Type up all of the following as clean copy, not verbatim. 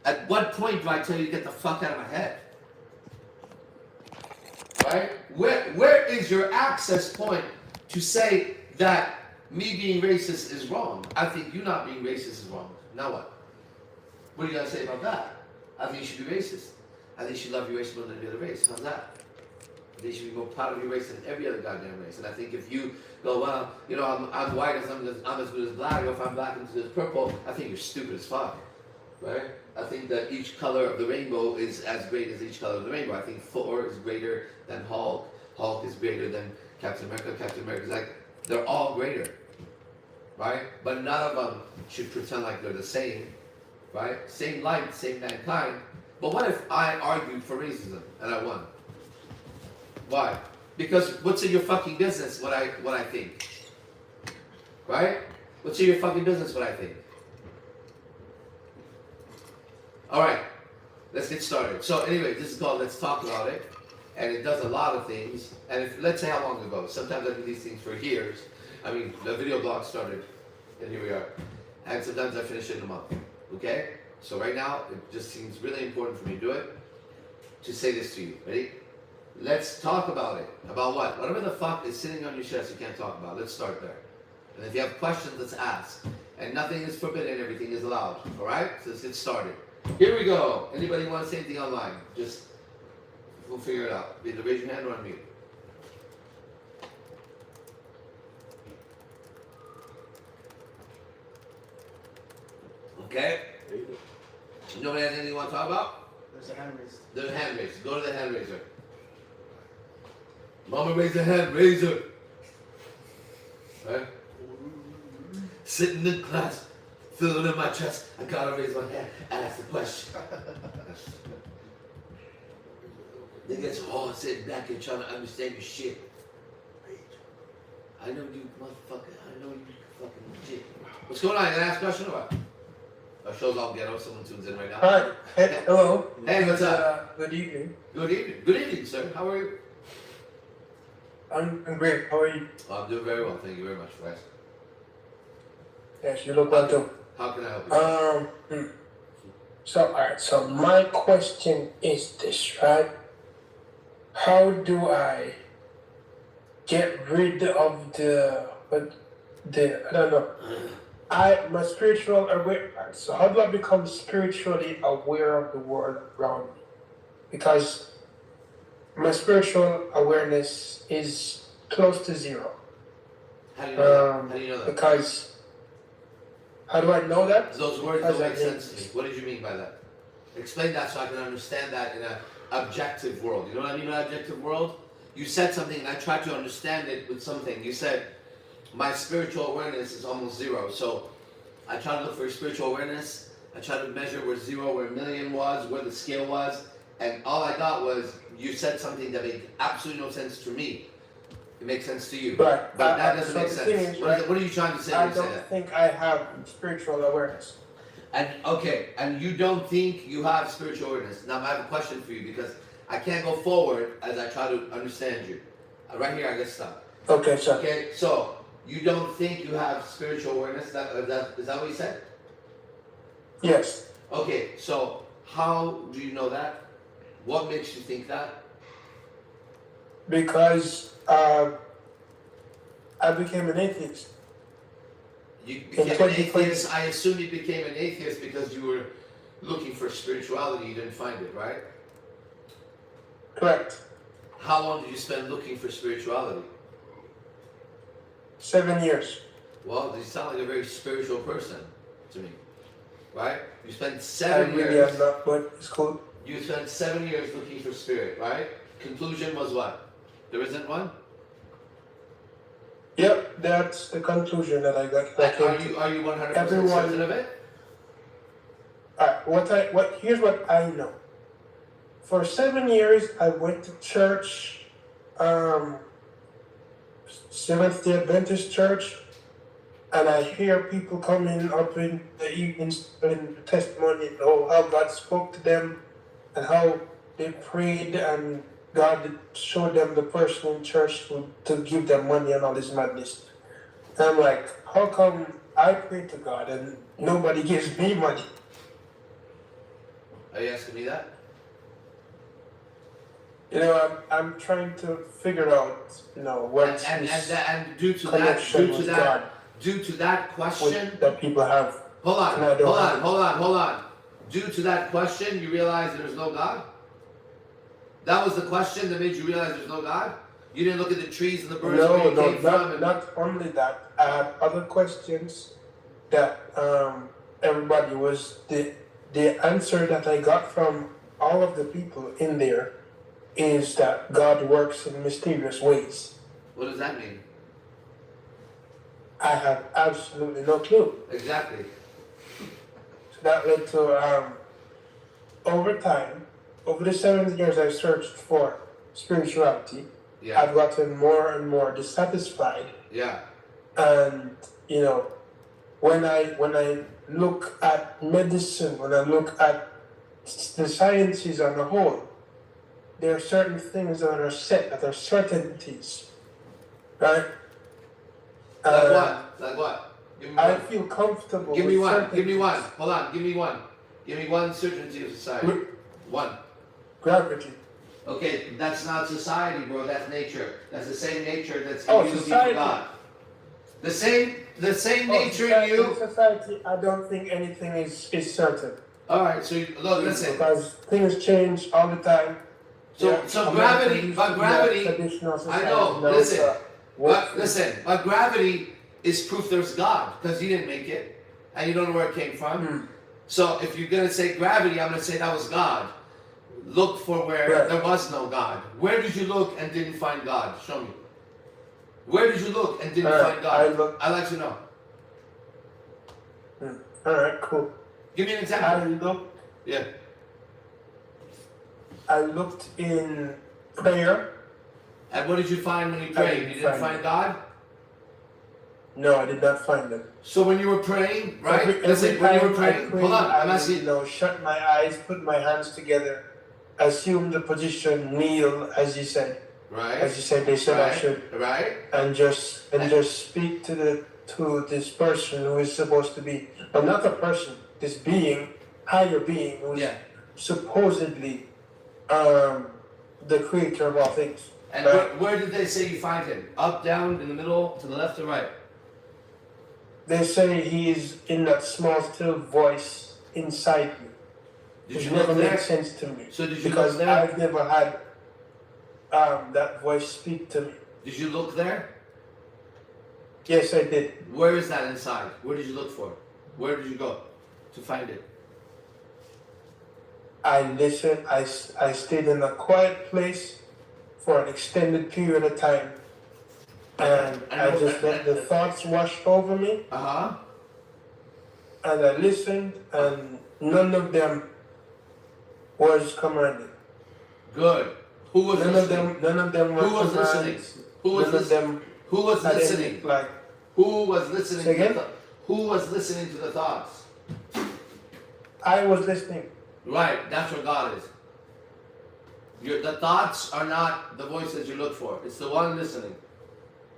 At what point do I tell you to get the fuck out of my head? Right? Where is your access point to say that me being racist is wrong? I think you not being racist is wrong. Now what? What are you gonna say about that? I think you should be racist. I think you should love your race more than any other race. How's that? I think you should be more proud of your race than every other goddamn race. And I think if you go, well, you know, I'm white as I'm as good as black, or if I'm black as good as purple, I think you're stupid as fuck. Right? I think that each color of the rainbow is as great as each color of the rainbow. I think Thor is greater than Hulk. Hulk is greater than Captain America. Captain America is like, they're all greater. Right? But none of them should pretend like they're the same. Right? Same light, same mankind. But what if I argued for racism and I won? Why? Because what's in your fucking business what I think? Right? What's in your fucking business what I think? Alright, let's get started. So anyway, this is called Let's Talk About It. And it does a lot of things. And if, let's say how long ago. Sometimes I do these things for years. I mean, the video blog started, and here we are. And sometimes I finish it in a month. Okay? So right now, it just seems really important for me to do it. To say this to you. Ready? Let's talk about it. About what? Whatever the fuck is sitting on your chest you can't talk about. Let's start there. And if you have questions, let's ask. And nothing is forbidden, everything is allowed. Alright? So let's get started. Here we go. Anybody want to say anything online? Just, we'll figure it out. Either raise your hand or unmute. Okay? Nobody has anything you want to talk about? There's a hand raised. There's a hand raised. Go to the hand raiser. Mama raise the hand raiser. Right? Sitting in class, feeling in my chest. I gotta raise my hand and ask the question. It gets hard sitting back and trying to understand your shit. I know you motherfucker. I know you fucking shit. What's going on? You gonna ask a question or what? Our show's all ghetto. Someone tunes in right now. Hi. Hey, hello. Hey, what's up? Good evening. Good evening. Good evening, sir. How are you? I'm great. How are you? Oh, I'm doing very well. Thank you very much for asking. Yes, you look well too. How can I help you? So, alright. So my question is this, right? How do I get rid of the I don't know. My spiritual aware. So how do I become spiritually aware of the world around me? Because my spiritual awareness is close to zero. How do you know that? How do you know that? Because how do I know that? Those words don't make sense to me. What did you mean by that? Explain that so I can understand that in an objective world. You know what I mean by objective world? You said something and I tried to understand it with something. You said, my spiritual awareness is almost zero. So I try to look for spiritual awareness. I try to measure where zero, where a million was, where the scale was. And all I got was, you said something that made absolutely no sense to me. It makes sense to you. Right. But that doesn't so make the sense. thing is, What are you trying to say when I you say don't that? think I have spiritual awareness. And okay, and you don't think you have spiritual awareness. Now I have a question for you because I can't go forward as I try to understand you. Right here I get stuck. Okay, sir. Okay, so you don't think you have spiritual awareness? Is that what you said? Yes. Okay, so how do you know that? What makes you think that? Because I became an atheist. You became an atheist. I assume you became an atheist because you were looking for spirituality. You didn't find it, right? Correct. How long did you spend looking for spirituality? 7 years. Well, you sound like a very spiritual person to me, right? You spent I 7 really years. am not, but it's cool. You spent 7 years looking for spirit, right? Conclusion was what? There isn't one? Yep, that's the conclusion that I got. Are you 100% certain of it? Here's what I know. For 7 years, I went to church, Seventh-day Adventist church, and I hear people coming up in the evenings telling the testimony of how God spoke to them and how they prayed and God showed them the person in church to give them money and all this madness. And I'm like, how come I pray to God and nobody gives me money? Are you asking me that? You know, I'm trying to figure out, you know, what's his And due to connection with God due to that question, that people have. hold on, and I don't hold on, have it. hold on. Due to that question, you realize there's no God? That was the question that made you realize there's no God? You didn't look at the trees and the birds where you came from? Not only that. I had other questions that everybody was the answer that I got from all of the people in there is that God works in mysterious ways. What does that mean? I have absolutely no clue. Exactly. So that led to over time, over the 7 years I searched for spirituality, Yeah. I've gotten more and more dissatisfied. Yeah. And you know, when I look at medicine, when I look at the sciences on the whole, there are certain things that are set, that are certainties, right? Like what? Like what? Give me I one. feel comfortable. Give me with one. Give me certainties. one. Hold on. Give me one. Give me one certainty of society. One. Gravity. Okay, that's not society, bro. That's nature. That's the same nature that's in Oh, you to be society. God. The same nature in you. In society, I don't think anything is certain. All right. So look, listen. Because things change all the time. So gravity, but gravity. I know. Listen. But listen. But gravity is proof there's God because you didn't make it, and you don't know where it came from. So if you're gonna say gravity, I'm gonna say that was God. Look for where there was no God. Where did you look and didn't find God? Show me. Where did you look and didn't find God? I'd like to know. All right, cool. Give me an example. Yeah. I looked in prayer. And what did you find when you prayed? You didn't find God? No, I did not find them. So when you were praying, right? Listen, when you were praying, hold on, I'm asking you. You know, shut my eyes, put my hands together, assume the position, kneel, as you said. Right. As you said, they said I should. Right. And just speak to this person who is supposed to be, but not a person, this being, higher being, who is supposedly the creator of all things. And where did they say you find him? Up, down, in the middle, to the left or right? They say he is in that small, still voice inside you. Did you never look there? made sense to me. So did you because look there? I've never had that voice speak to me. Did you look there? Yes, I did. Where is that inside? Where did you look for? Where did you go to find it? I listened. I stayed in a quiet place for an extended period of time. And I just let the thoughts wash over me. Uh-huh. And I listened, and none of them was commanding. Good. Who was listening? None of them were Who was listening? Who was listening? Who was listening? Who was listening? Who was listening to the thoughts? I was listening. Right. That's where God is. The thoughts are not the voices you look for. It's the one listening.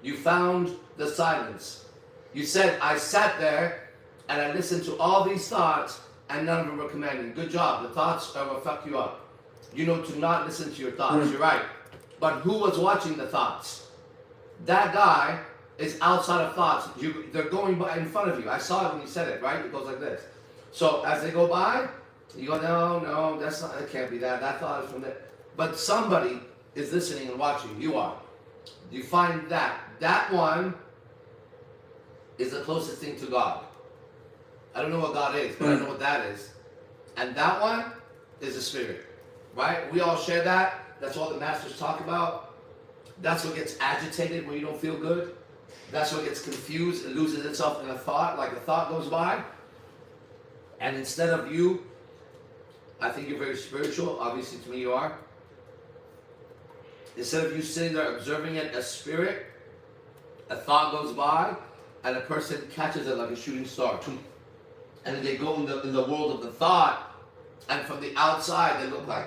You found the silence. You said, I sat there and I listened to all these thoughts and none of them were commanding. Good job. The thoughts are what fuck you up. You know to not listen to your thoughts. You're right. But who was watching the thoughts? That guy is outside of thoughts. They're going by in front of you. I saw it when you said it, right? It goes like this. So as they go by, you go, no, that's not, it can't be that. That thought is from there. But somebody is listening and watching. You are. You find that. That one is the closest thing to God. I don't know what God is, but I know what that is. And that one is the spirit. Right? We all share that. That's what the masters talk about. That's what gets agitated when you don't feel good. That's what gets confused and loses itself in a thought, like a thought goes by. And instead of you, I think you're very spiritual. Obviously, to me, you are. Instead of you sitting there observing it as spirit, a thought goes by, and a person catches it like a shooting star. And then they go in the world of the thought, and from the outside, they look like,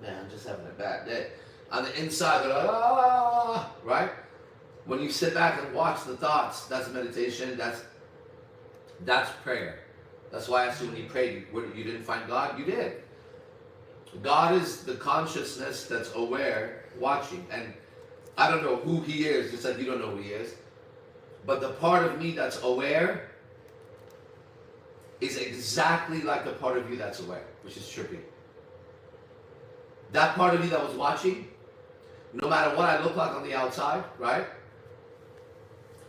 man, I'm just having a bad day. On the inside, they're like, right? When you sit back and watch the thoughts, that's meditation, that's prayer. That's why I asked you when you prayed, you didn't find God? You did. God is the consciousness that's aware, watching. And I don't know who he is, just like you don't know who he is. But the part of me that's aware is exactly like the part of you that's aware, which is trippy. That part of you that was watching, no matter what I look like on the outside, right?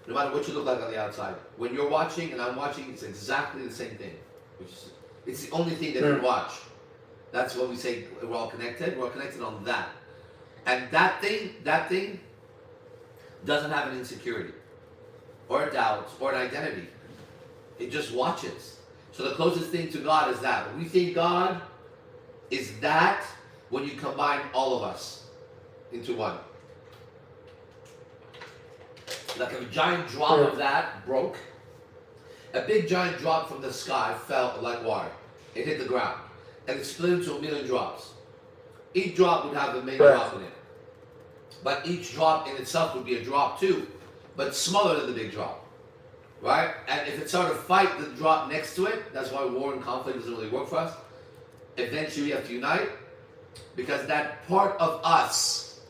No matter what you look like on the outside, when you're watching and I'm watching, it's exactly the same thing. Which is, it's the only thing that you watch. That's what we say, we're all connected. We're connected on that. And that thing doesn't have an insecurity or a doubt or an identity. It just watches. So the closest thing to God is that. We think God is that when you combine all of us into one. Like a giant drop of that broke. A big giant drop from the sky fell like water. It hit the ground. And it split into a million drops. Each drop would have a main drop in it. But each drop in itself would be a drop too. But smaller than the big drop. Right? And if it started to fight the drop next to it, that's why war and conflict doesn't really work for us. Eventually we have to unite. Because that part of us,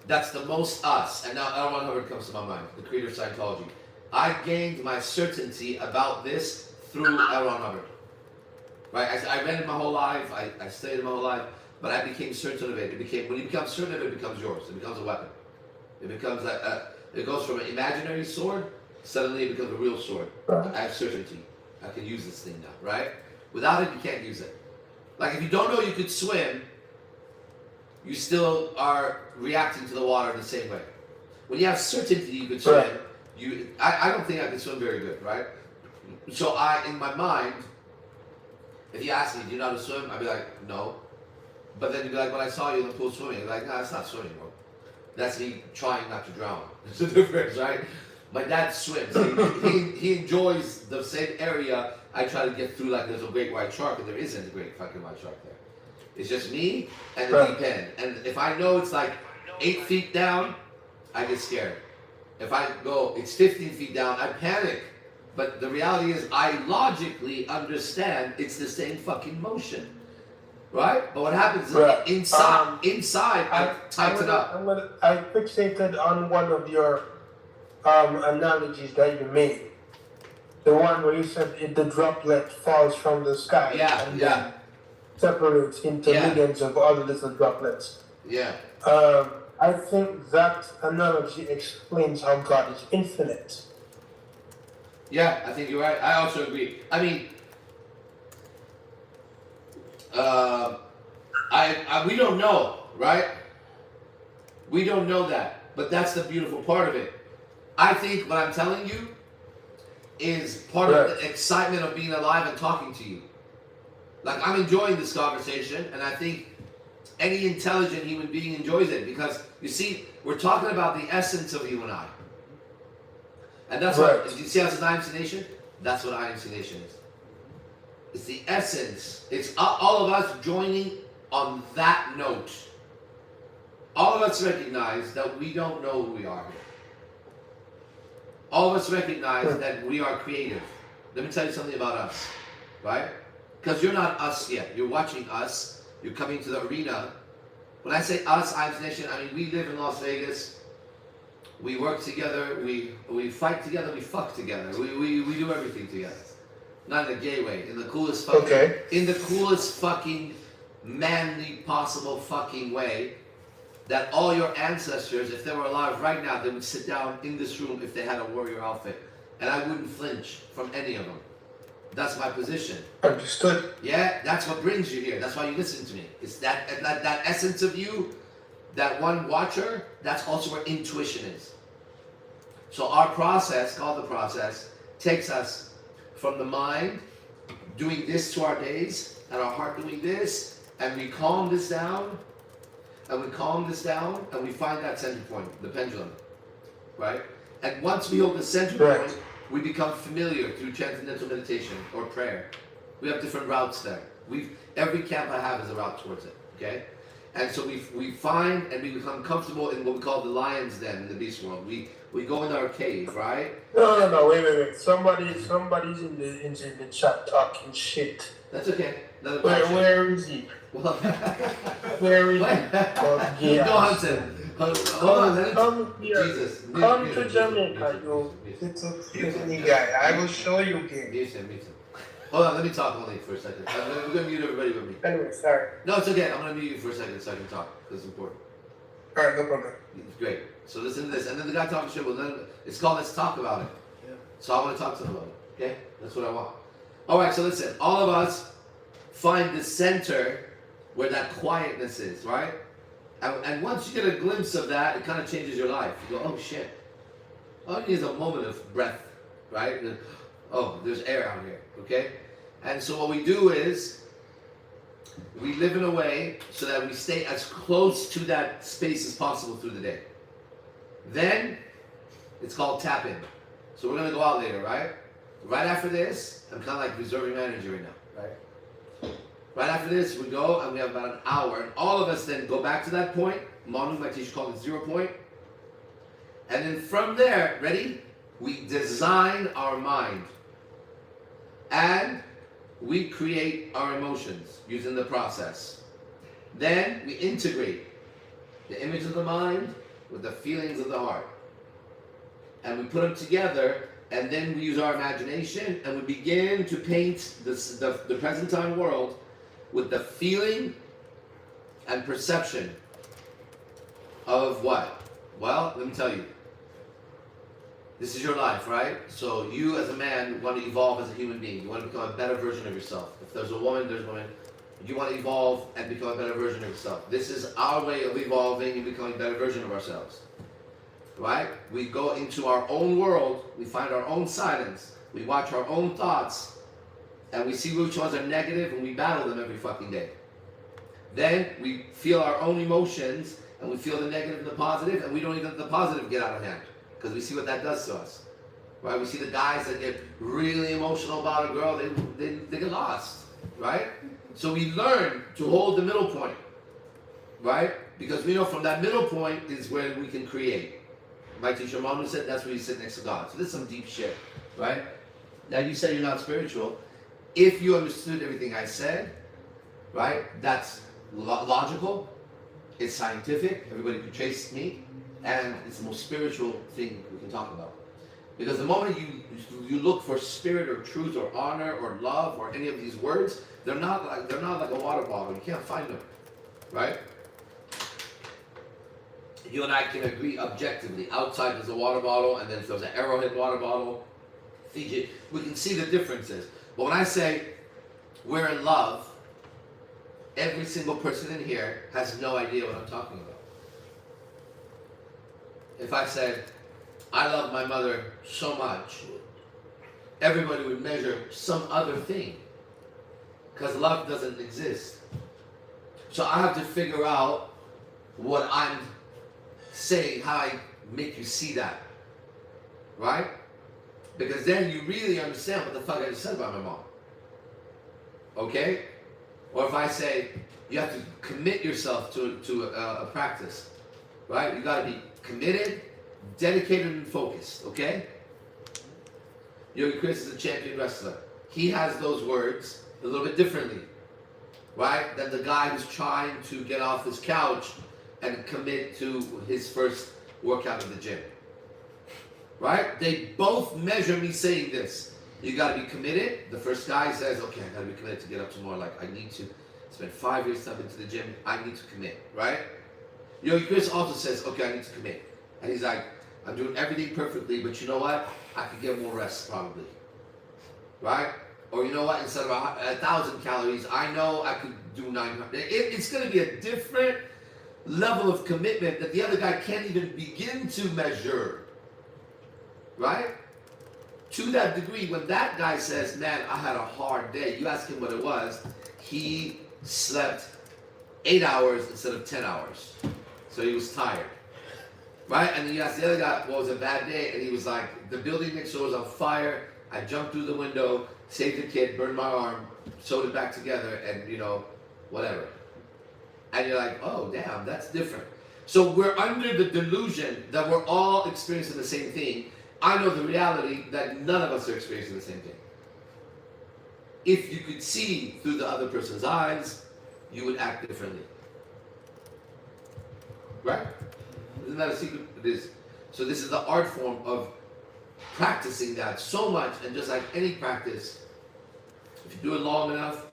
that's the most us. And now L. Ron Hubbard comes to my mind, the creator of Scientology. I gained my certainty about this through L. Ron Hubbard. Right? I read it my whole life, I studied it my whole life, but I became certain of it. When you become certain of it, it becomes yours. It becomes a weapon. It becomes it goes from an imaginary sword, suddenly it becomes a real sword. I have certainty. I can use this thing now, right? Without it, you can't use it. Like if you don't know you could swim, you still are reacting to the water the same way. When you have certainty you could swim, I don't think I could swim very good, right? So in my mind, if you ask me, do you know how to swim? I'd be like, no. But then you'd be like, but I saw you in the pool swimming. You're like, no, that's not swimming, bro. That's me trying not to drown. There's a difference, right? My dad swims. He enjoys the same area I try to get through, like there's a great white shark, and there isn't a great fucking white shark there. It's just me and the deep end. And if I know it's like 8 feet down, I get scared. If I go, it's 15 feet down, I panic. But the reality is, I logically understand it's the same fucking motion. Right? But what happens is inside, I tighten up. I fixated on one of your analogies that you made. The one where you said the droplet falls from the sky and then separates into millions of other little droplets. Yeah. I think that analogy explains how God is infinite. Yeah, I think you're right. I also agree. I mean, we don't know, right? We don't know that, but that's the beautiful part of it. I think what I'm telling you is part of the excitement of being alive and talking to you. Like, I'm enjoying this conversation, and I think any intelligent human being enjoys it, because, you see, we're talking about the essence of you and I. And that's what, if you see how it's an I Am C Nation, that's what I Am C Nation is. It's the essence. It's all of us joining on that note. All of us recognize that we don't know who we are here. All of us recognize that we are creative. Let me tell you something about us, right? Because you're not us yet. You're watching us. You're coming to the arena. When I say us, I Am C Nation, I mean we live in Las Vegas. We work together. We fight together. We fuck together. We do everything together. Not in a gay way. In the coolest fucking, in the coolest fucking manly possible fucking way. That all your ancestors, if they were alive right now, they would sit down in this room if they had a warrior outfit. And I wouldn't flinch from any of them. That's my position. Understood. Yeah, that's what brings you here. That's why you listen to me. It's that essence of you, that one watcher, that's also where intuition is. So our process, called the process, takes us from the mind doing this to our days, and our heart doing this, and we calm this down, and we find that center point, the pendulum, right? And once we hold the center point, we become familiar through transcendental meditation or prayer. We have different routes there. Every camp I have is a route towards it, okay? And so we find and we become comfortable in what we call the lion's den in the beast world. We go into our cave, right? No, wait. Somebody's in the chat talking shit. That's okay. Where is he? Well, Where is he? Oh, yeah. go Hudson. Hold on. Come here. Jesus. Come to Jamaica, you little puny guy. I will show you game. Mute him. Hold on, let me talk only for a second. We're going to mute everybody with me. Anyway, sorry. No, it's okay. I'm going to mute you for a second so I can talk, because it's important. Alright, no problem. Great. So listen to this. And then the guy talking shit, well, then it's called Let's Talk About It. Yeah. So I want to talk to him about it. Okay? That's what I want. Alright, so listen. All of us find the center where that quietness is, right? And once you get a glimpse of that, it kind of changes your life. You go, oh shit. All you need is a moment of breath, right? Oh, there's air out here, okay? And so what we do is, we live in a way so that we stay as close to that space as possible through the day. Then, it's called tap in. So we're going to go out later, right? Right after this, I'm kind of like reserving my energy right now, right? Right after this, we go and we have about an hour. And all of us then go back to that point. Manu, my teacher called it 0 point. And then from there, ready? We design our mind. And we create our emotions using the process. Then we integrate the image of the mind with the feelings of the heart. And we put them together, and then we use our imagination and we begin to paint the present time world with the feeling and perception of what? Well, let me tell you. This is your life, right? So you as a man want to evolve as a human being. You want to become a better version of yourself. If there's a woman, there's a woman. You want to evolve and become a better version of yourself. This is our way of evolving and becoming a better version of ourselves. Right? We go into our own world. We find our own silence. We watch our own thoughts. And we see which ones are negative and we battle them every fucking day. Then we feel our own emotions and we feel the negative and the positive, and we don't even let the positive get out of hand. Because we see what that does to us, right? We see the guys that get really emotional about a girl, they get lost, right? So we learn to hold the middle point, right? Because we know from that middle point is where we can create. My teacher Manu said that's where you sit next to God. So this is some deep shit, right? Now you say you're not spiritual. If you understood everything I said, right? That's logical. It's scientific. Everybody can trace me. And it's the most spiritual thing we can talk about. Because the moment you look for spirit or truth or honor or love or any of these words, they're not like a water bottle. You can't find them, right? You and I can agree objectively. Outside there's a water bottle, and then if there's an Arrowhead water bottle, Fiji, we can see the differences. But when I say we're in love, every single person in here has no idea what I'm talking about. If I said, I love my mother so much, everybody would measure some other thing. Because love doesn't exist. So I have to figure out what I'm saying, how I make you see that. Right? Because then you really understand what the fuck I just said about my mom. Okay? Or if I say, you have to commit yourself to a practice. Right? You got to be committed, dedicated, and focused, okay? Yogi Chris is a champion wrestler. He has those words a little bit differently, right? Than the guy who's trying to get off his couch and commit to his first workout in the gym, right? They both measure me saying this. You got to be committed. The first guy says, okay, I got to be committed to get up tomorrow. Like, I need to spend 5 years stepping into the gym. I need to commit, right? Yogi Chris also says, okay, I need to commit. And he's like, I'm doing everything perfectly, but you know what? I could get more rest probably. Right? Or you know what? Instead of 1,000 calories, I know I could do 900. It's going to be a different level of commitment that the other guy can't even begin to measure. Right? To that degree, when that guy says, man, I had a hard day, you ask him what it was, he slept 8 hours instead of 10 hours. So he was tired, right? And then you ask the other guy, what was a bad day? And he was like, the building next door was on fire. I jumped through the window, saved the kid, burned my arm, sewed it back together, and you know, whatever. And you're like, oh, damn, that's different. So we're under the delusion that we're all experiencing the same thing. I know the reality that none of us are experiencing the same thing. If you could see through the other person's eyes, you would act differently. Right? Isn't that a secret? It is. So this is the art form of practicing that so much, and just like any practice, if you do it long enough,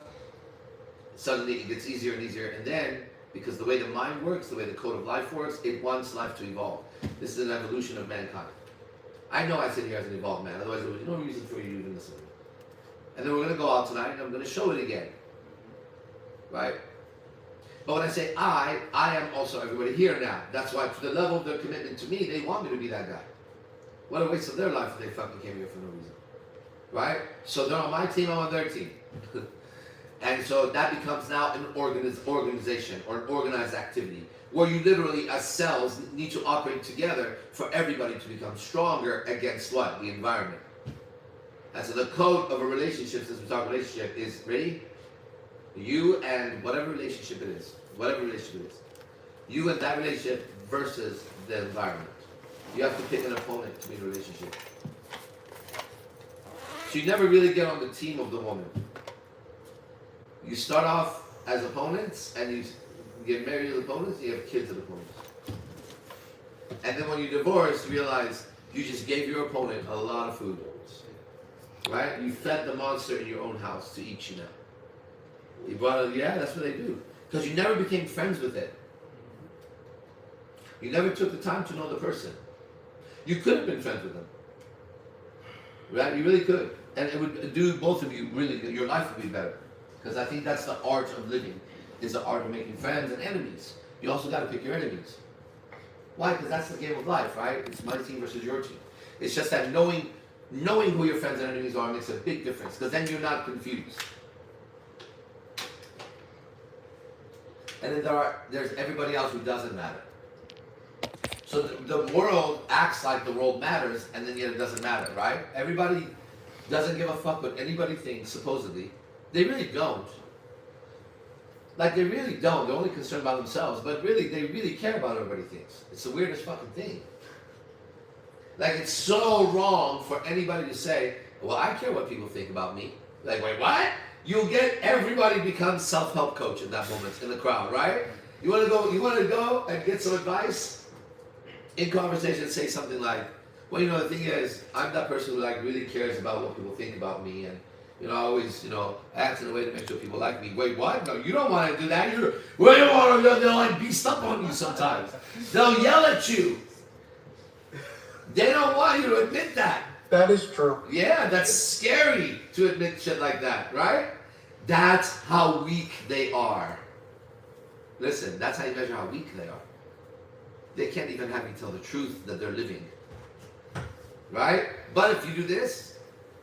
suddenly it gets easier and easier, and then, because the way the mind works, the way the code of life works, it wants life to evolve. This is an evolution of mankind. I know I sit here as an evolved man, otherwise there was no reason for you to even listen to me. And then we're going to go out tonight, and I'm going to show it again. Right? But when I say I am also everybody here now. That's why, to the level of their commitment to me, they want me to be that guy. What a waste of their life if they fucking came here for no reason. Right? So they're on my team, I'm on their team. And so that becomes now an organization or an organized activity where you literally, as cells, need to operate together for everybody to become stronger against what? The environment. And so the code of a relationship, since we talk relationship, is ready? You and whatever relationship it is. Whatever relationship it is. You and that relationship versus the environment. You have to pick an opponent to be in a relationship. So you never really get on the team of the woman. You start off as opponents, and you get married as opponents, you have kids as opponents. And then when you divorce, you realize you just gave your opponent a lot of food. Right? You fed the monster in your own house to eat you now. You brought it, yeah, that's what they do. Because you never became friends with it. You never took the time to know the person. You could have been friends with them. Right? You really could. And it would do both of you really, your life would be better. Because I think that's the art of living, is the art of making friends and enemies. You also got to pick your enemies. Why? Because that's the game of life, right? It's my team versus your team. It's just that knowing who your friends and enemies are makes a big difference, because then you're not confused. And then there's everybody else who doesn't matter. So the world acts like the world matters, and then yet it doesn't matter, right? Everybody doesn't give a fuck what anybody thinks, supposedly. They really don't. Like, they really don't. They're only concerned about themselves, but really, they really care about what everybody thinks. It's the weirdest fucking thing. Like, it's so wrong for anybody to say, well, I care what people think about me. Like, wait, what? You'll get everybody becomes self-help coach in that moment in the crowd, right? You want to go and get some advice in conversation and say something like, well, the thing is, I'm that person who like really cares about what people think about me, and I always, act in a way to make sure people like me. Wait, what? No, you don't want to do that. They'll like beast up on you sometimes. They'll yell at you. They don't want you to admit that. That is true. Yeah, that's scary to admit shit like that, right? That's how weak they are. Listen, that's how you measure how weak they are. They can't even have you tell the truth that they're living. Right? But if you do this,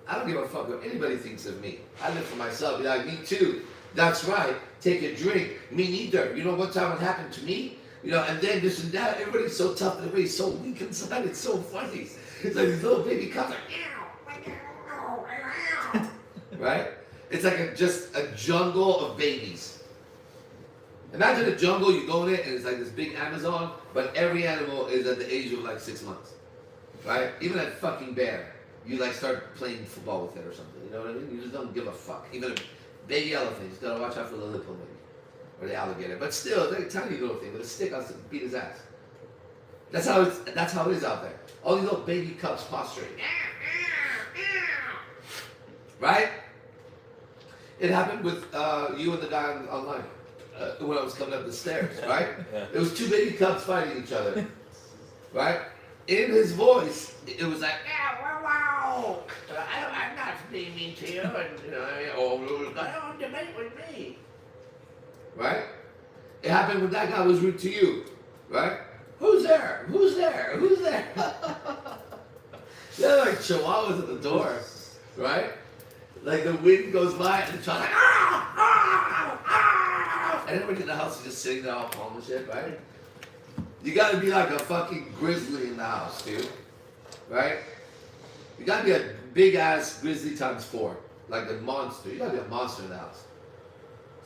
I don't give a fuck what anybody thinks of me. I live for myself. Be like, me too. That's right. Take a drink. Me neither. You know what time it happened to me? And then this and that. Everybody's so tough and everybody's so weak inside. It's so funny. It's like these little baby cubs like, right? It's like just a jungle of babies. Imagine a jungle, you go in it and it's like this big Amazon, but every animal is at the age of like 6 months. Right? Even a fucking bear. You like start playing football with it or something. You know what I mean? You just don't give a fuck. Even a baby elephant, you just gotta watch out for the lippo maybe. Or the alligator. But still, they're a tiny little thing with a stick on to beat his ass. That's how it is out there. All these little baby cubs posturing. Right? It happened with you and the guy online when I was coming up the stairs, right? Yeah. It was two baby cubs fighting each other. Right? In his voice, it was like, wow, I'm not being mean to you, and don't debate with me. Right? It happened when that guy was rude to you. Right? Who's there? Who's there? Who's there? They're like chihuahuas at the door. Right? Like the wind goes by and the child's like, and everybody in the house is just sitting there all calm and shit, right? You gotta be like a fucking grizzly in the house, dude. Right? You gotta be a big ass grizzly times 4. Like a monster. You gotta be a monster in the house.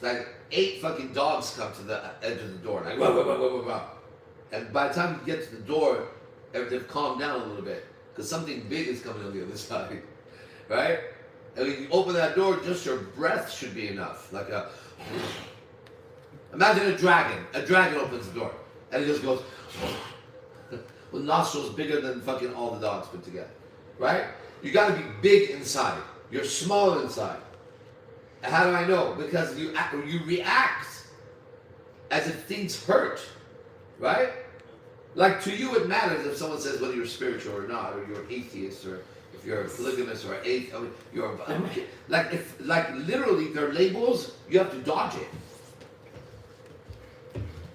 It's like 8 fucking dogs come to the edge of the door, like wah, wah, wah, wah, wah, wah. And by the time you get to the door, they've calmed down a little bit because something big is coming on the other side, right? And when you open that door, just your breath should be enough. Like a imagine a dragon. A dragon opens the door and it just goes with nostrils bigger than fucking all the dogs put together, right? You got to be big inside. You're small inside. And how do I know? Because you react as if things hurt, right? Like to you, it matters if someone says whether you're spiritual or not, or you're atheist, or if you're a polygamist or atheist. I mean, you're like literally they're labels. You have to dodge it.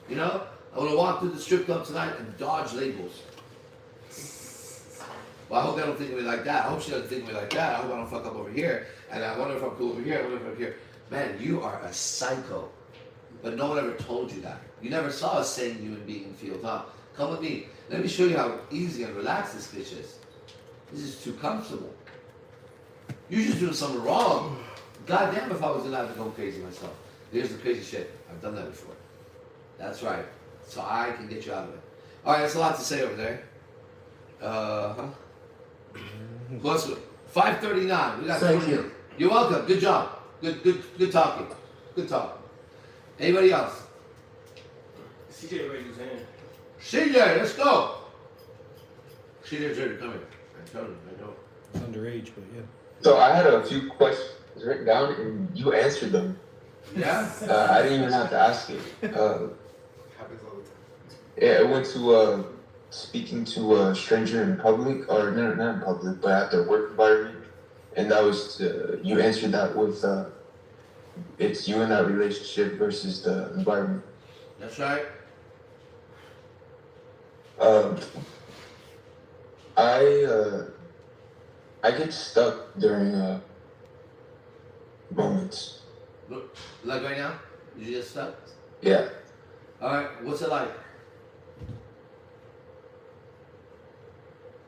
You know, I want to walk through the strip club tonight and dodge labels. Well, I hope they don't think of me like that. I hope she doesn't think of me like that. I hope I don't fuck up over here. And I wonder if I'm cool over here. I wonder if I'm here. Man, you are a psycho. But no one ever told you that. You never saw a sane human being in the field, huh? Come with me. Let me show you how easy and relaxed this bitch is. This is too comfortable. You're just doing something wrong. God damn if I was allowed to go crazy myself. Here's the crazy shit. I've done that before. That's right. So I can get you out of it. Alright, that's a lot to say over there. Plus 5:39. We got Thank you. You're welcome. Good job. Good talking. Good talk. Anybody else? CJ raised his hand. CJ, let's go. CJ's ready to come here. I told him, I know. It's underage, but yeah. So I had a few questions written down and you answered them. Yeah? I didn't even have to ask it. Happens all the time. Yeah, I went to speaking to a stranger in public, or no, not in public, but at their work environment. And that was, you answered that with, it's you in that relationship versus the environment. That's right. I get stuck during moments. Look, like right now? You just stuck? Yeah. Alright, what's it like?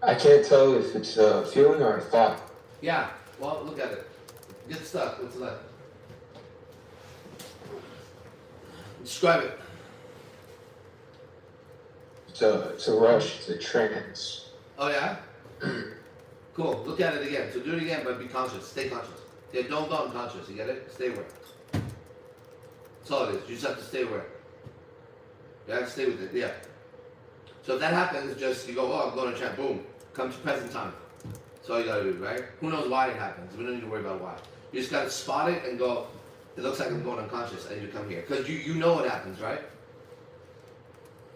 I can't tell if it's a feeling or a thought. Yeah, well, look at it. Get stuck. What's it like? Describe it. It's a rush, it's a trance. Oh, yeah? Cool. Look at it again. So do it again, but be conscious. Stay conscious. Yeah, don't go unconscious. You get it? Stay aware. That's all it is. You just have to stay aware. You have to stay with it. Yeah. So if that happens, just you go, oh, I'm going to chat. Boom. Come to present time. That's all you gotta do, right? Who knows why it happens? We don't need to worry about why. You just gotta spot it and go, it looks like I'm going unconscious. I need to come here. Because you know what happens, right?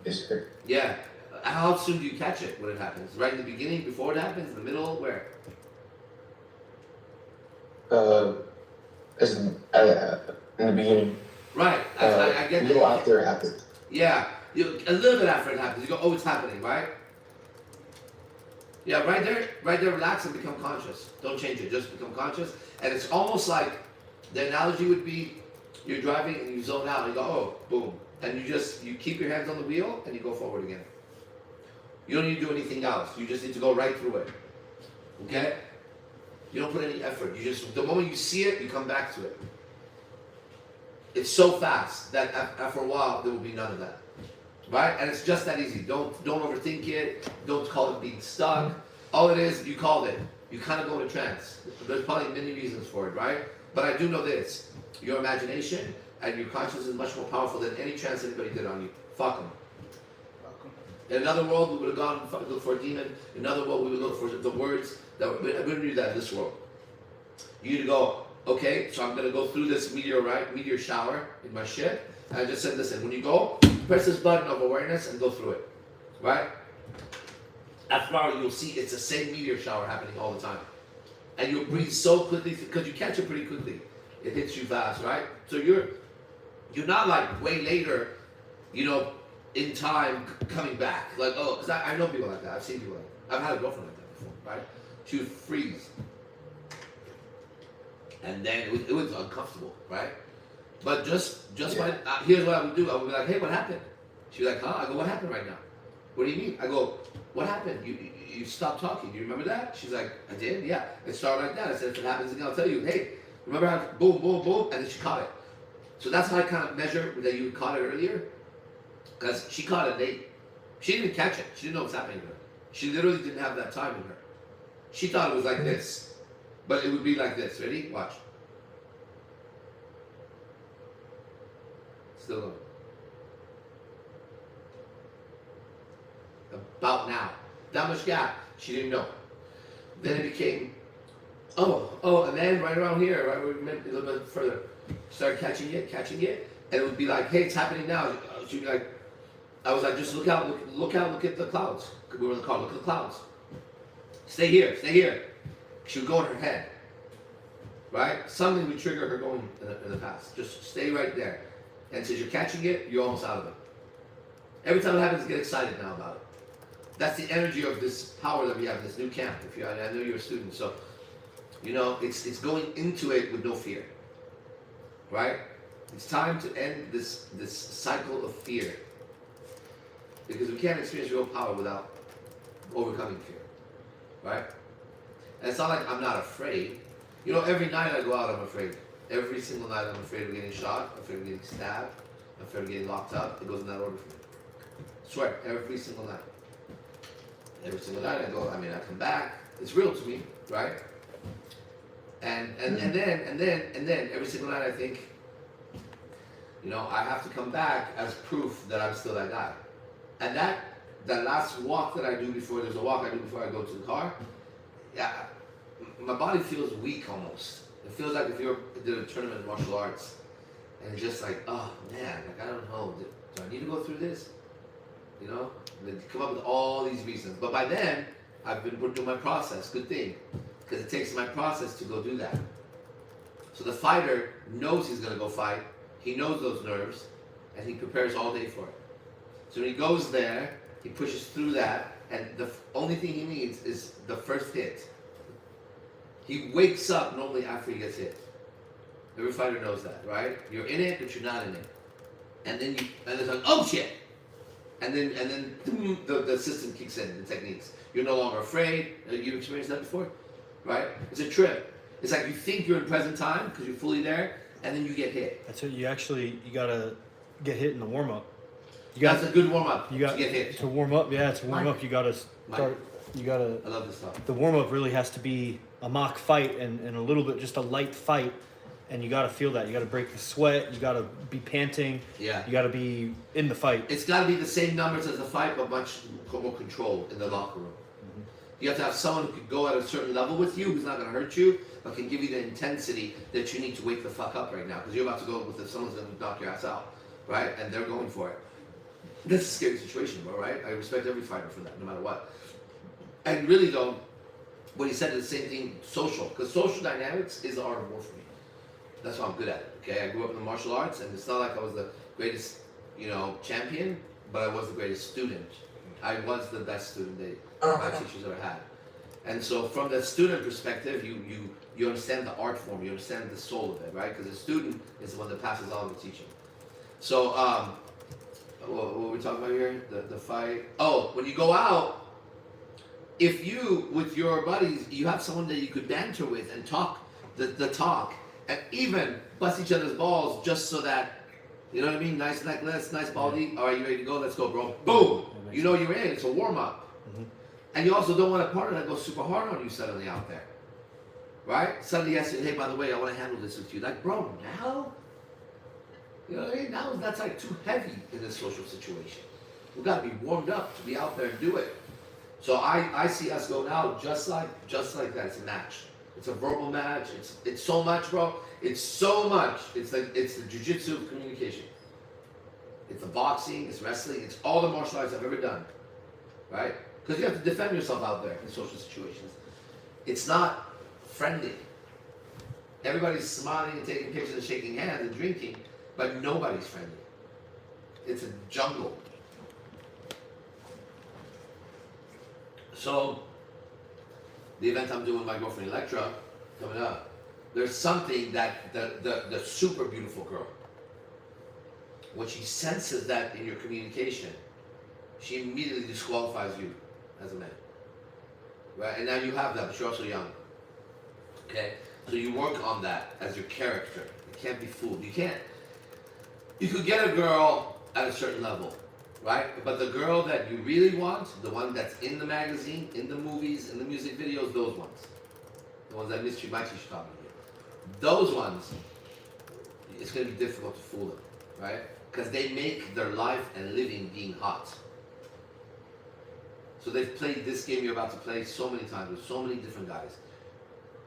Yes, sir. Yeah. How soon do you catch it when it happens? Right in the beginning, before it happens, in the middle, where? As in the beginning. Right. I get a little that. after it happened. Yeah. A little bit after it happens. You go, oh, it's happening, right? Yeah, right there, relax and become conscious. Don't change it, just become conscious. And it's almost like, the analogy would be, you're driving and you zone out and you go, oh, boom. And you keep your hands on the wheel and you go forward again. You don't need to do anything else. You just need to go right through it. Okay? You don't put any effort. The moment you see it, you come back to it. It's so fast that after a while, there will be none of that. Right? And it's just that easy. Don't overthink it. Don't call it being stuck. All it is, you called it. You kind of go into trance. There's probably many reasons for it, right? But I do know this. Your imagination and your consciousness is much more powerful than any trance anybody did on you. Fuck them. In another world, we would have gone and looked for a demon. In another world, we would look for the words that we don't do that in this world. You need to go, okay, so I'm going to go through this meteor shower in my ship. And I just said, listen, when you go, press this button of awareness and go through it. Right? After a while, you'll see it's the same meteor shower happening all the time. And you'll breathe so quickly, because you catch it pretty quickly. It hits you fast, right? So you're not like way later, in time coming back. Like, oh, because I know people like that. I've seen people like that. I've had a girlfriend like that before, right? She would freeze. And then it was uncomfortable, right? But here's what I would do. I would be like, hey, what happened? She'd be like, huh? I go, what happened right now? What do you mean? I go, what happened? You stopped talking. Do you remember that? She's like, I did? Yeah. It started like that. I said, if it happens again, I'll tell you. Hey, remember how boom, boom, boom? And then she caught it. So that's how I kind of measure that you caught it earlier. Because she caught it late. She didn't even catch it. She didn't know what's happening to her. She literally didn't have that time in her. She thought it was like this. But it would be like this. Ready? Watch. Still going. About now. That much gap. She didn't know. Then it became, and then right around here, right where we went a little bit further, started catching it, and it would be like, hey, it's happening now. She'd be like, I was like, just look out, look at the clouds. We were in the car, look at the clouds. Stay here. She would go in her head, right? Something would trigger her going in the past. Just stay right there. And since you're catching it, you're almost out of it. Every time it happens, get excited now about it. That's the energy of this power that we have in this new camp. I know you're a student, so it's going into it with no fear, right? It's time to end this cycle of fear, because we can't experience real power without overcoming fear, right? And it's not like I'm not afraid. Every night I go out, I'm afraid. Every single night I'm afraid of getting shot, I'm afraid of getting stabbed, I'm afraid of getting locked up. It goes in that order for me. I swear, every single night. Every single night I come back. It's real to me, right? And then every single night I think, I have to come back as proof that I'm still that guy. And that last walk that I do before I go to the car, yeah, my body feels weak almost. It feels like if you did a tournament in martial arts, and it's just like, oh man, I don't know, do I need to go through this? They come up with all these reasons. But by then, I've been put through my process. Good thing, because it takes my process to go do that. So the fighter knows he's going to go fight. He knows those nerves, and he prepares all day for it. So when he goes there, he pushes through that, and the only thing he needs is the first hit. He wakes up normally after he gets hit. Every fighter knows that, right? You're in it, but you're not in it. And then it's like, oh shit! And then the system kicks in, the techniques. You're no longer afraid. You've experienced that before, right? It's a trip. It's like you think you're in present time because you're fully there, and then you get hit. That's it. You gotta get hit in the warm up. That's a good warm up. You got to get hit. To warm up. Yeah, to warm up. You gotta start. You gotta. I love this stuff. The warm up really has to be a mock fight and a little bit just a light fight. And you got to feel that. You got to break the sweat. You got to be panting. Yeah. You got to be in the fight. It's got to be the same numbers as the fight, but much more controlled in the locker room. Mm-hmm. You have to have someone who can go at a certain level with you, who's not going to hurt you, but can give you the intensity that you need to wake the fuck up right now. Because you're about to go with someone's going to knock your ass out, right? And they're going for it. That's a scary situation, bro, right? I respect every fighter for that, no matter what. And really, though, what he said is the same thing, social. Because social dynamics is the art of war for me. That's why I'm good at it, okay? I grew up in the martial arts, and it's not like I was the greatest, champion, but I was the greatest student. I was the best student that my teachers ever had. And so from the student perspective, you understand the art form, you understand the soul of it, right? Because the student is the one that passes on the teaching. So, what were we talking about here? The fight. Oh, when you go out, if you, with your buddies, you have someone that you could banter with and talk the talk, and even bust each other's balls just so that, you know what I mean? Nice necklace, nice body. All right, you ready to go? Let's go, bro. Boom! You're in. It's a warm-up. Mm-hmm. And you also don't want a partner that goes super hard on you suddenly out there. Right? Suddenly he asks you, hey, by the way, I want to handle this with you. Like, bro, now? You know what I mean? Now that's like too heavy in this social situation. We've got to be warmed up to be out there and do it. So I see us going out just like that. It's a match. It's a verbal match. It's so much, bro. It's so much. It's the jiu-jitsu of communication. It's the boxing. It's wrestling. It's all the martial arts I've ever done, right? Because you have to defend yourself out there in social situations. It's not friendly. Everybody's smiling and taking pictures and shaking hands and drinking, but nobody's friendly. It's a jungle. So, the event I'm doing with my girlfriend Electra coming up, there's something that the super beautiful girl, when she senses that in your communication, she immediately disqualifies you as a man. Right? And now you have that, but you're also young. Okay? So you work on that as your character. You can't be fooled. You can't. You could get a girl at a certain level, right? But the girl that you really want, the one that's in the magazine, in the movies, in the music videos, those ones. The ones that Mr. Mighty should talk about. Those ones, it's going to be difficult to fool them, right? Because they make their life and living being hot. So they've played this game you're about to play so many times with so many different guys.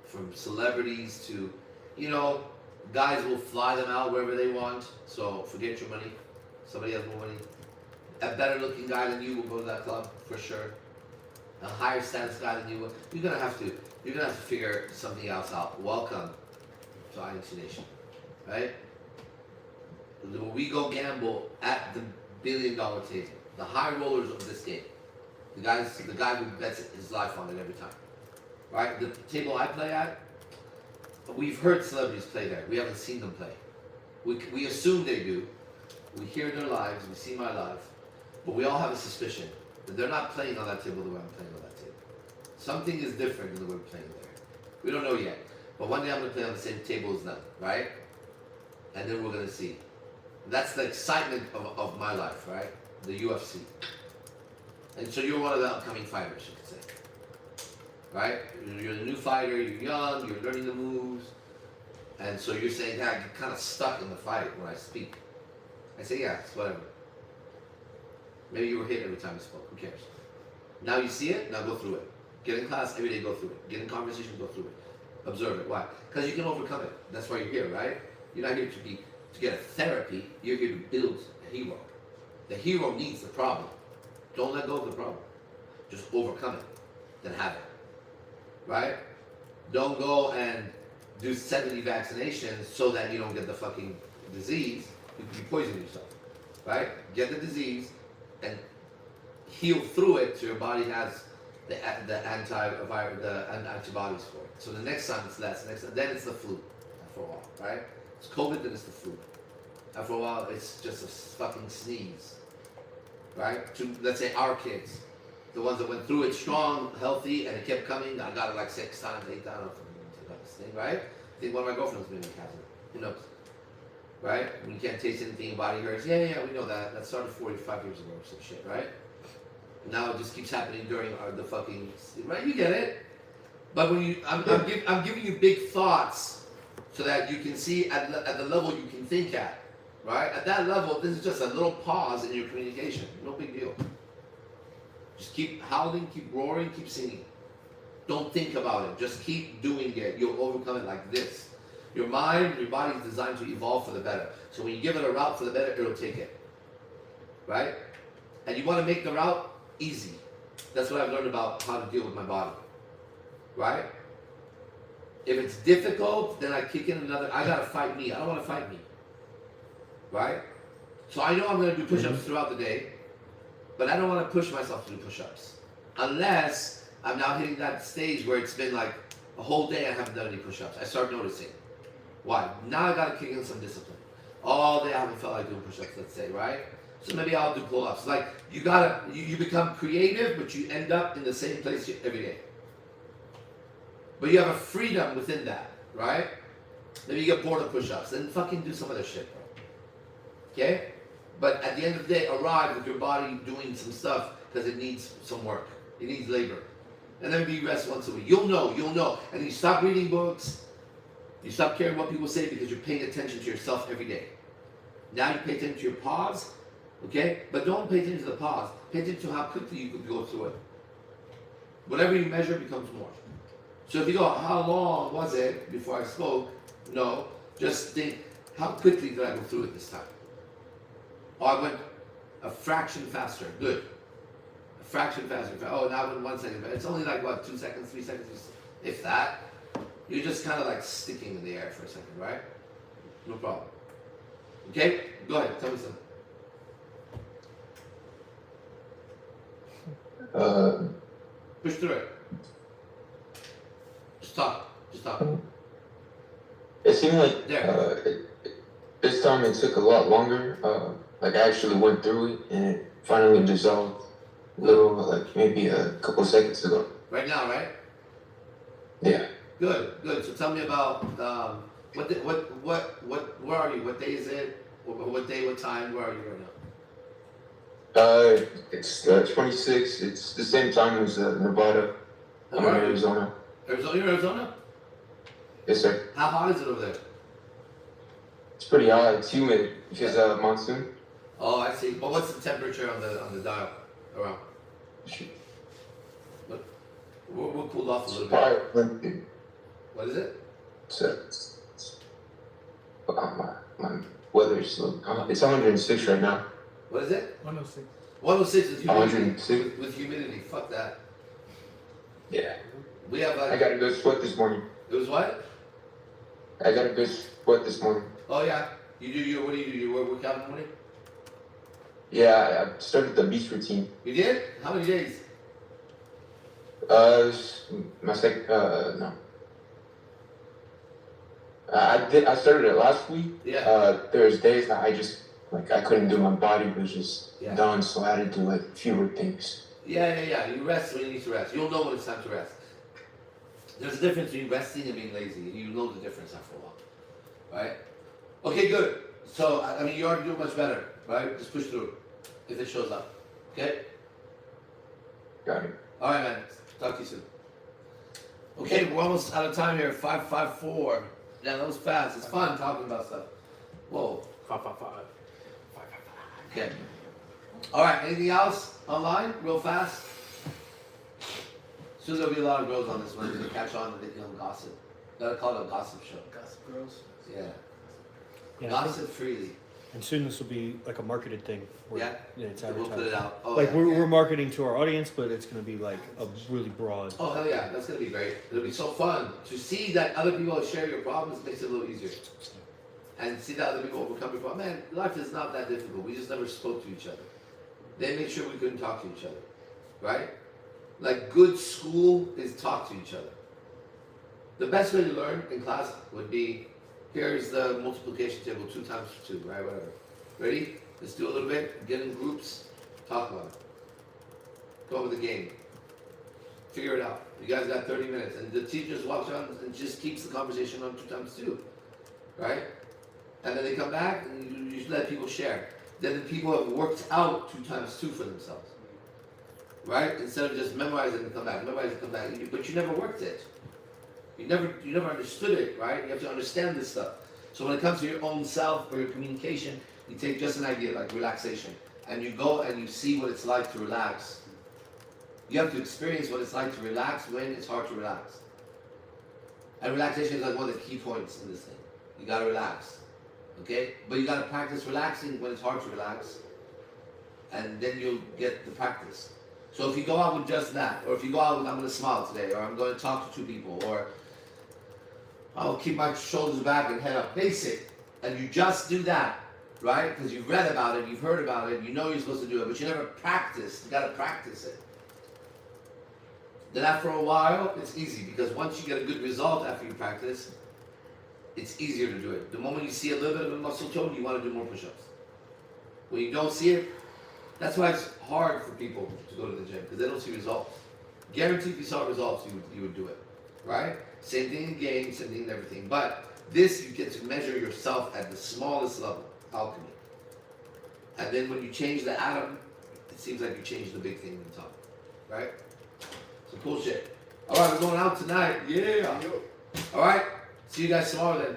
From celebrities to, you know, guys will fly them out wherever they want. So forget your money. Somebody has more money. A better looking guy than you will go to that club for sure. A higher status guy than you will. You're gonna have to figure something else out. Welcome to INC Nation, right? We go gamble at the $1 billion table. The high rollers of this game. The guy who bets his life on it every time. Right? The table I play at, we've heard celebrities play there. We haven't seen them play. We assume they do. We hear their lives, we see my life, but we all have a suspicion that they're not playing on that table the way I'm playing on that table. Something is different in the way we're playing there. We don't know yet. But one day I'm going to play on the same table as them, right? And then we're going to see. That's the excitement of my life, right? The UFC. And so you're one of the upcoming fighters, you could say. Right? You're the new fighter, you're young, you're learning the moves. And so you're saying, yeah, I get kind of stuck in the fight when I speak. I say, yeah, it's whatever. Maybe you were hit every time you spoke, who cares? Now you see it, now go through it. Get in class every day, go through it. Get in conversation, go through it. Observe it. Why? Because you can overcome it. That's why you're here, right? You're not here to get a therapy, you're here to build a hero. The hero needs the problem. Don't let go of the problem. Just overcome it, then have it. Right? Don't go and do 70 vaccinations so that you don't get the fucking disease. You could be poisoning yourself. Right? Get the disease and heal through it so your body has the antibodies for it. So the next time it's less, then it's the flu after a while, right? It's COVID, then it's the flu. After a while, it's just a fucking sneeze, right? To, let's say, our kids, the ones that went through it strong, healthy, and it kept coming. I got it like 6 times, 8 times, this thing, right? I think one of my girlfriends maybe has it. Who knows? Right? When you can't taste anything, your body hurts. Yeah, we know that. That started 45 years ago or some shit, right? Now it just keeps happening during the fucking, right? You get it. But when I'm giving you big thoughts so that you can see at the level you can think at, right? At that level, this is just a little pause in your communication. No big deal. Just keep howling, keep roaring, keep singing. Don't think about it. Just keep doing it. You'll overcome it like this. Your mind, your body is designed to evolve for the better. So when you give it a route for the better, it'll take it. Right? And you want to make the route easy. That's what I've learned about how to deal with my body. Right? If it's difficult, then I kick in another. I gotta fight me. I don't want to fight me. Right? So I know I'm going to do push-ups throughout the day, but I don't want to push myself to do push-ups. Unless I'm now hitting that stage where it's been like a whole day I haven't done any push-ups. I start noticing. Why? Now I got to kick in some discipline. All day I haven't felt like doing push-ups, let's say, right? So maybe I'll do pull-ups. Like, you become creative, but you end up in the same place every day. But you have a freedom within that, right? Maybe you get bored of push-ups, then fucking do some other shit, bro. Okay? But at the end of the day, arrive with your body doing some stuff because it needs some work. It needs labor. And then maybe you rest once a week. You'll know. And you stop reading books. You stop caring what people say because you're paying attention to yourself every day. Now you pay attention to your pause, okay? But don't pay attention to the pause. Pay attention to how quickly you could go through it. Whatever you measure becomes more. So if you go, how long was it before I spoke? No. Just think, how quickly did I go through it this time? Oh, I went a fraction faster. Good. A fraction faster. Oh, now I went 1 second. It's only like, what, 2 seconds, 3 seconds? If that. You're just kind of like sticking in the air for a second, right? No problem. Okay? Go ahead. Tell me something. Push through it. Just talk. It seemed like this time it took a lot longer. Like I actually went through it and it finally dissolved a little, like maybe a couple seconds ago. Right now, right? Yeah. Good. So tell me about where are you? What day is it? What day, what time, where are you right now? It's 26. It's the same time as Nevada. I'm in Where are you? Arizona. Arizona, you're in Arizona? Yes, sir. How hot is it over there? It's pretty hot. It's humid because monsoon. Oh, I see. But what's the temperature on the dial around? We'll cool off a little bit. Probably. What is it? My weather's it's 106 right now. What is it? 106. 106 with humidity. 106. With humidity. Fuck that. Yeah. We have I got a good sweat this morning. It was what? I got a good sweat this morning. Oh yeah. You do your, what do? You work out in the morning? Yeah, I started the beach routine. You did? How many days? My second, no. I started it last week. Yeah. There's days that I just, I couldn't do, my body was just Yeah. done, so I had to do, fewer things. Yeah. You rest when you need to rest. You'll know when it's time to rest. There's a difference between resting and being lazy. You know the difference after a while. Right? Okay, good. So, I mean, you already doing much better, right? Just push through if it shows up. Okay? Got it. All right, man. Talk to you soon. Okay, we're almost out of time here. 5:54. Yeah, that was fast. It's fun talking about stuff. Whoa. 555. Okay. All right. Anything else online, real fast? Soon there'll be a lot of girls on this one. They catch on and they can gossip. Gotta call it a gossip show. Gossip girls. Yeah. Yeah, Gossip freely. and soon this will be like a marketed thing. Where, it's We'll advertised. put it out. Oh, Like yeah. we're marketing to our audience, but it's going to be like a really broad. Oh hell yeah, that's gonna be great. It'll be so fun to see that other people share your problems. Makes it a little easier, and see that other people overcome your problem. Man, life is not that difficult. We just never spoke to each other. They made sure we couldn't talk to each other, right? Like good school is talk to each other. The best way to learn in class would be, here's the multiplication table, 2 times 2, right? Whatever. Ready? Let's do a little bit. Get in groups. Talk about it. Go over the game. Figure it out. You guys got 30 minutes. And the teacher just walks around and just keeps the conversation on 2 times 2. Right? And then they come back and you let people share. Then the people have worked out 2 times 2 for themselves. Right? Instead of just memorizing and come back, memorize and come back. But you never worked it. You never understood it, right? You have to understand this stuff. So when it comes to your own self or your communication, you take just an idea like relaxation, and you go and you see what it's like to relax. You have to experience what it's like to relax when it's hard to relax. And relaxation is like one of the key points in this thing. You gotta relax, okay? But you gotta practice relaxing when it's hard to relax, and then you'll get the practice. So if you go out with just that, or if you go out with I'm gonna smile today, or I'm gonna talk to 2 people, or I'll keep my shoulders back and head up, basic, and you just do that, right? Because you've read about it, you've heard about it, you know you're supposed to do it, but you never practice. You gotta practice it. Then after a while, it's easy, because once you get a good result after you practice, it's easier to do it. The moment you see a little bit of a muscle tone, you want to do more push-ups. When you don't see it, that's why it's hard for people to go to the gym, because they don't see results. Guaranteed if you saw results, you would do it, right? Same thing in games, same thing in everything. But this, you get to measure yourself at the smallest level, alchemy. And then when you change the atom, it seems like you change the big thing on top, right? So cool shit. All right, we're going out tonight. Yeah. All right. See you guys tomorrow then.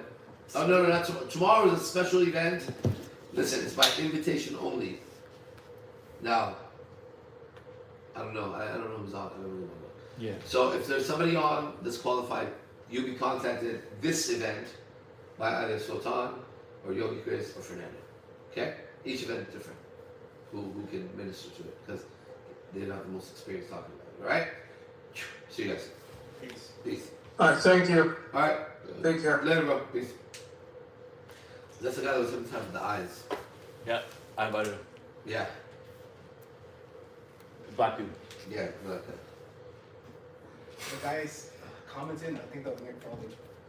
Oh no, not tomorrow. Tomorrow is a special event. Listen, it's by invitation only. Now, I don't know. I don't know who's on. I don't really know. Yeah. So if there's somebody on that's qualified, you'll be contacted this event by either Sultan or Yogi Chris or Fernando. Okay? Each event is different. Who can minister to it, because they're not the most experienced talking about it. All right? See you guys. Peace. Peace. All right, thank you. All right. Take care. Later, bro. Peace. That's the guy that was sometimes with the eyes. Yeah, I'm about to. Yeah. Black people. Yeah. Like that. The guys commenting, I think they'll make probably